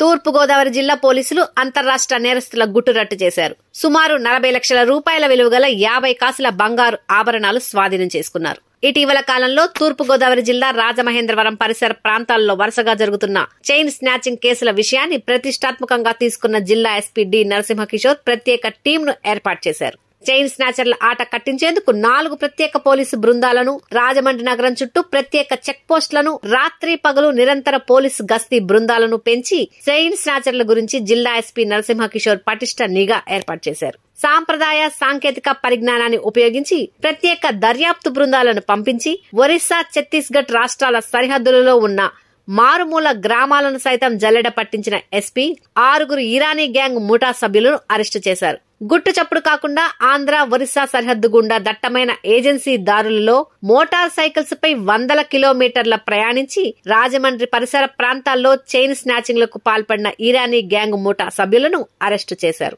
తూర్పు గోదావరి జిల్లా పోలీసులు అంతర్రాష్ట్ర నేరస్తుల గుట్టురట్టు చేశారు. సుమారు 40 లక్షల రూపాయల విలువ గల 50 కాసుల బంగారు ఆభరణాలు స్వాధీనం చేసుకున్నారు. ఇటీవల కాలంలో తూర్పు గోదావరి జిల్లా రాజమహేంద్రవరం పరిసర ప్రాంతాల్లో వరుసగా జరుగుతున్న చైన్ స్నాచింగ్ కేసుల విషయాన్ని ప్రతిష్టాత్మకంగా తీసుకున్న జిల్లా ఎస్పీ డి నరసింహకిషోర్ ప్రత్యేక టీంను ఏర్పాటు చేశారు. చైన్ స్నాచర్ల ఆట కట్టించేందుకు 4 ప్రత్యేక పోలీసు బృందాలను, రాజమండ్రి నగరం చుట్టూ ప్రత్యేక చెక్ పోస్టులను, రాత్రి పగలు నిరంతర పోలీసు గస్తీ బృందాలను పెంచి చైన్ స్నాచర్ల గురించి జిల్లా ఎస్పీ నరసింహకిషోర్ పటిష్ట నిఘా ఏర్పాటు చేశారు. సాంప్రదాయ సాంకేతిక పరిజ్ఞానాన్ని ఉపయోగించి ప్రత్యేక దర్యాప్తు బృందాలను పంపించి ఒరిస్సా, ఛత్తీస్గఢ్ రాష్ట్రాల సరిహద్దులలో ఉన్న మారుమూల గ్రామాలను సైతం జల్లెడ పట్టించిన ఎస్పీ 6 ఇరానీ గ్యాంగ్ ముఠా సభ్యులను అరెస్టు చేశారు. గుట్టు చప్పుడు కాకుండా ఆంధ్ర, ఒరిస్సా సరిహద్దు గుండా దట్టమైన ఏజెన్సీ దారులలో మోటార్ సైకిల్స్ పై 100 కిలోమీటర్ల ప్రయాణించి రాజమండ్రి పరిసర ప్రాంతాల్లో చైన్ స్నాచింగ్ లకు పాల్పడిన ఇరానీ గ్యాంగ్ ముఠా సభ్యులను అరెస్టు చేశారు.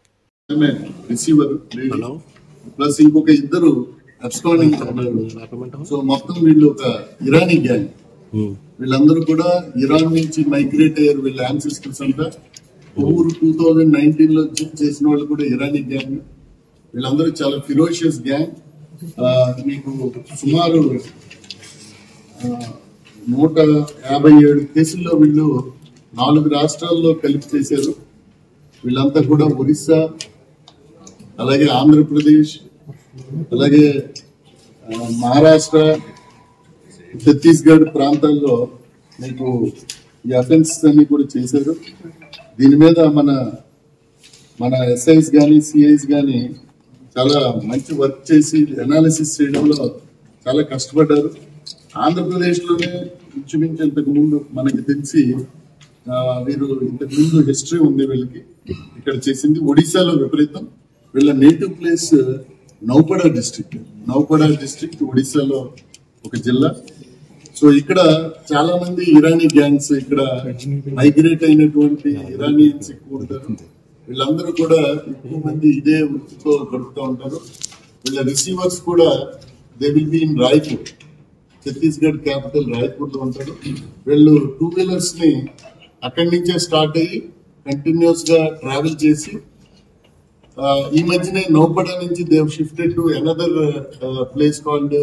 ఇంకొక ఇద్దరు సో మొత్తం వీళ్ళు ఒక ఇరానీ గ్యాంగ్. వీళ్ళందరూ కూడా ఇరాన్ నుంచి మైగ్రేట్ అయ్యారు. వీళ్ళ యాన్సిస్టర్స్ అంతా 2019 లో చేసిన వాళ్ళు కూడా ఇరానీ గ్యాంగ్. వీళ్ళందరూ చాలా ఫిరోషియస్ గ్యాంగ్. మీకు సుమారు 157 కేసుల్లో వీళ్ళు 4 రాష్ట్రాల్లో కలిపి చేశారు. వీళ్ళంతా కూడా ఒరిస్సా, అలాగే ఆంధ్రప్రదేశ్, అలాగే మహారాష్ట్ర, ఛత్తీస్గఢ్ ప్రాంతాల్లో మీకు ఈ అఫెన్సెస్ అన్ని కూడా చేశారు. దీని మీద మన ఎస్ఐస్ కానీ సిఐస్ కానీ చాలా మంచి వర్క్ చేసి అనాలిసిస్ చేయడంలో చాలా కష్టపడ్డారు. ఆంధ్రప్రదేశ్లోనే ఇంచుమించు ఇంతకు ముందు మనకి తెలిసి వీరు ఇంతకు ముందు హిస్టరీ ఉంది వీళ్ళకి. ఇక్కడ చేసింది ఒడిశాలో విపరీతం. వీళ్ళ నేటివ్ ప్లేస్ నౌపడా డిస్ట్రిక్ట్ ఒడిశాలో ఒక జిల్లా. సో ఇక్కడ చాలా మంది ఇరానీ గ్యాంగ్స్ ఇక్కడ మైగ్రేట్ అయినటువంటి ఇరానియన్స్ ఎక్కువ ఉంటారు. వీళ్ళందరూ కూడా ఎక్కువ మంది ఇదే వృత్తితో గడుపుతూ ఉంటారు. వీళ్ళ రిసీవర్స్ కూడా they will be in Raipur, Chhattisgarh capital Raipur లో ఉంటారు. వీళ్ళు 2 వీలర్స్ ని అక్కడి నుంచే స్టార్ట్ అయ్యి కంటిన్యూస్ గా ట్రావెల్ చేసి ఈ మధ్యనే నౌపడా నుంచి they shifted to another place called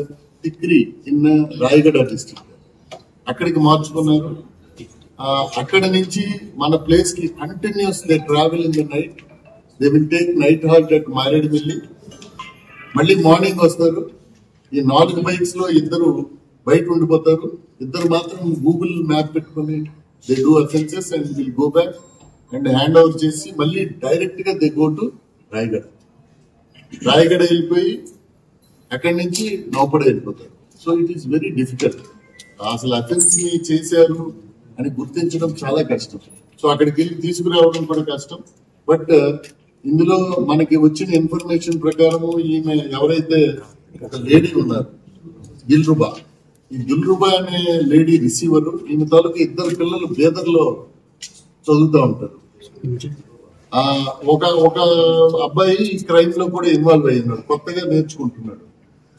Tikri in Rayagada district. అక్కడికి మార్చుకున్నారు. అక్కడ నుంచి మన ప్లేస్ కి continues they travel in the night. They will take night halt at Maredumilli. మళ్ళీ మార్నింగ్ వస్తారు. ఈ 4 బైక్స్ లో ఇద్దరు బయట ఉండిపోతారు. ఇద్దరు మాత్రం గూగుల్ మ్యాప్ పెట్టుకుని they do offences and will go back and hand over చేసి మళ్ళీ డైరెక్ట్ గా దే గో టు రాయగడ వెళ్ళిపోయి అక్కడి నుంచి నౌపడ వెళ్ళిపోతారు. So it is very difficult. అసలు అఫెన్స్ ని చేశారు అని గుర్తించడం చాలా కష్టం. సో అక్కడికి వెళ్ళి తీసుకురావడం కూడా కష్టం. బట్ ఇందులో మనకి వచ్చిన ఇన్ఫర్మేషన్ ప్రకారము ఈమె ఎవరైతే ఒక లేడీ ఉన్నారు దిల్రుబా, ఈ దిల్రుబా అనే లేడీ రిసీవర్, ఈమె తాలూకు 2 పిల్లలు బేదర్లో చదువుతూ ఉంటారు. ఒక అబ్బాయి ఈ క్రైమ్ లో కూడా ఇన్వాల్వ్ అయ్యినాడు, కొత్తగా నేర్చుకుంటున్నాడు.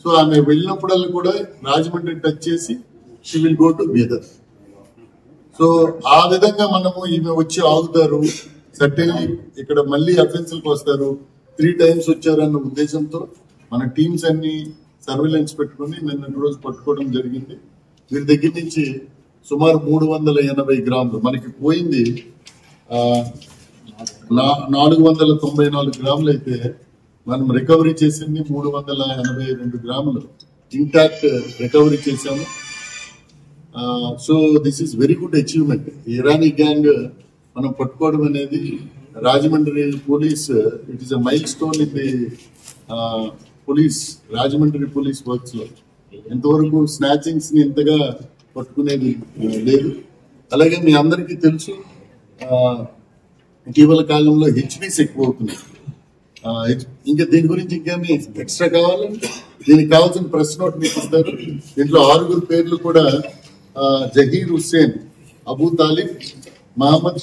సో ఆమె వెళ్ళినప్పుడల్లా కూడా రాజమండ్రి టచ్ చేసి she will go to Bidar. So ఆ విధంగా మనము ఈమె వచ్చి ఆగుతారు, సర్టెన్లీ ఇక్కడ మళ్ళీ అఫెన్స్లకు వస్తారు, 3 టైమ్స్ వచ్చారన్న ఉద్దేశంతో మన టీమ్స్ అన్ని సర్వేలెన్స్ పెట్టుకుని నిన్నటి రోజు పట్టుకోవడం జరిగింది. వీరి దగ్గర నుంచి సుమారు 380 గ్రాములు మనకి పోయింది. 494 గ్రాములు అయితే మనం రికవరీ చేసింది 382 గ్రాములు ఇంటాక్ట్ రికవరీ చేశాము. So this is very good achievement. Irani gang మనం పట్టుకోవడం అనేది Rajahmundry police, it is a mile stone in the police, Rajahmundry police works లో. ఇంతవరకు స్నాచింగ్స్ ని ఇంతగా పట్టుకునేది లేదు. అలాగే మీ అందరికీ తెలుసు ఇటీవల కాలంలో హెచ్బీస్ ఎక్కువ అవుతున్నాయి. ఇంకా దీని గురించి ఇంకేమి ఎక్స్ట్రా కావాలంటే దీనికి కావాల్సిన ప్రెస్ నోట్ మీకు ఇస్తారు. దీంట్లో 6 పేర్లు కూడా జహీర్ హుస్సేన్, అబూ తాలిబ్, మహమ్మద్